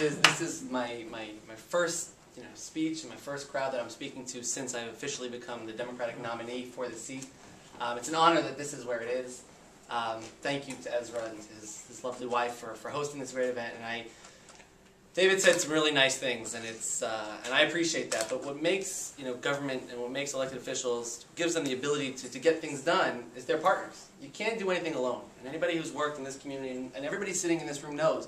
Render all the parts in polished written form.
This is my first speech and my first crowd that I'm speaking to since I've officially become the Democratic nominee for the seat. It's an honor that this is where it is. Thank you to Ezra and his lovely wife for hosting this great event. And David said some really nice things, and I appreciate that. But what makes government and what makes elected officials, gives them the ability to get things done, is their partners. You can't do anything alone. And anybody who's worked in this community, and everybody sitting in this room knows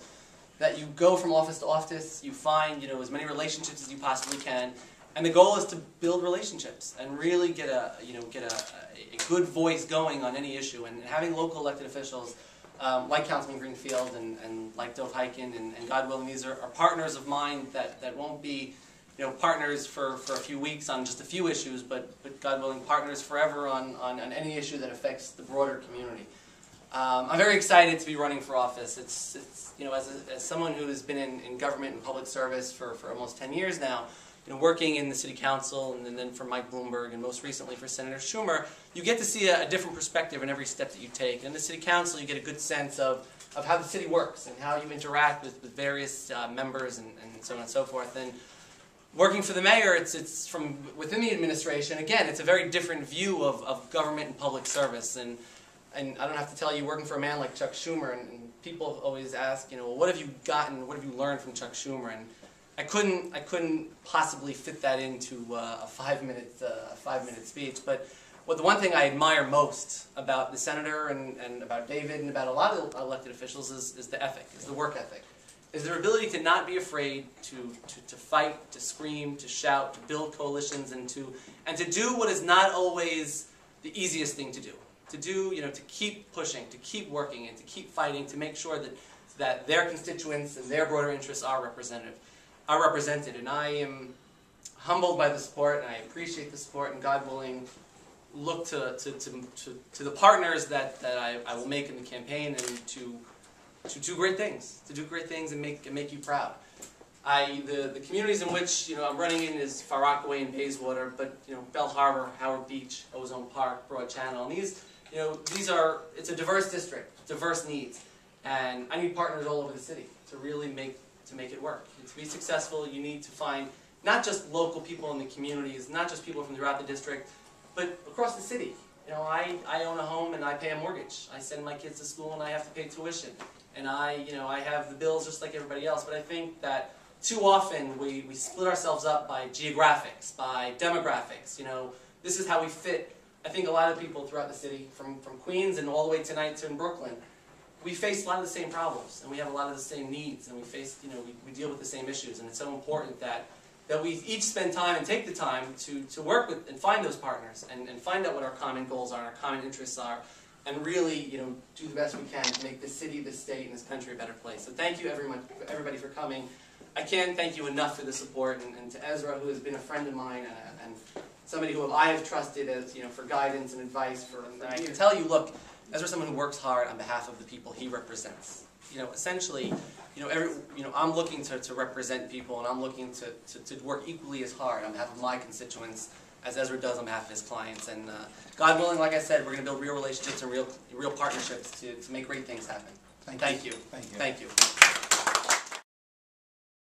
that you go from office to office, you find as many relationships as you possibly can, and the goal is to build relationships and really get a good voice going on any issue. And having local elected officials like Councilman Greenfield and like Dov Heiken and God willing, these are partners of mine that won't be partners for a few weeks on just a few issues, but God willing, partners forever on any issue that affects the broader community. I'm very excited to be running for office. It's as someone who has been in government and public service for almost 10 years now, working in the city council and then for Mike Bloomberg and most recently for Senator Schumer, you get to see a different perspective in every step that you take. In the city council, you get a good sense of how the city works and how you interact with various members and so on and so forth. And working for the mayor, it's from within the administration. Again, it's a very different view of government and public service. And I don't have to tell you, working for a man like Chuck Schumer, and people always ask, what have you gotten, what have you learned from Chuck Schumer? And I couldn't possibly fit that into a 5-minute speech. But the one thing I admire most about the senator and about David and about a lot of elected officials is the ethic, is the work ethic, is their ability to not be afraid to fight, to scream, to shout, to build coalitions, and to do what is not always the easiest thing to do. To keep pushing, to keep working, and to keep fighting to make sure that their constituents and their broader interests are represented. And I am humbled by the support, and I appreciate the support, and God willing, look to the partners that I will make in the campaign, and to do great things, and make you proud. The communities in which I'm running in is Far Rockaway and Bayswater, but Bell Harbor, Howard Beach, Ozone Park, Broad Channel, and it's a diverse district, diverse needs, and I need partners all over the city to really make it work. And to be successful, you need to find not just local people in the communities, not just people from throughout the district, but across the city. I own a home and I pay a mortgage. I send my kids to school and I have to pay tuition, and I have the bills just like everybody else. But I think that too often we split ourselves up by geographics, by demographics. This is how we fit. I think a lot of people throughout the city, from Queens and all the way tonight to in Brooklyn, we face a lot of the same problems, and we have a lot of the same needs, and we deal with the same issues, and it's so important that we each spend time and take the time to work with and find those partners and find out what our common goals are, our common interests are, and really do the best we can to make this city, this state, and this country a better place. So thank you everybody for coming. I can't thank you enough for the support, and to Ezra, who has been a friend of mine and somebody who I have trusted as for guidance and advice. And I can tell you, look, Ezra's someone who works hard on behalf of the people he represents. Essentially, I'm looking to represent people, and I'm looking to work equally as hard on behalf of my constituents as Ezra does on behalf of his clients. And God willing, like I said, we're going to build real relationships and real partnerships to make great things happen. Thank you. Thank you. Thank you.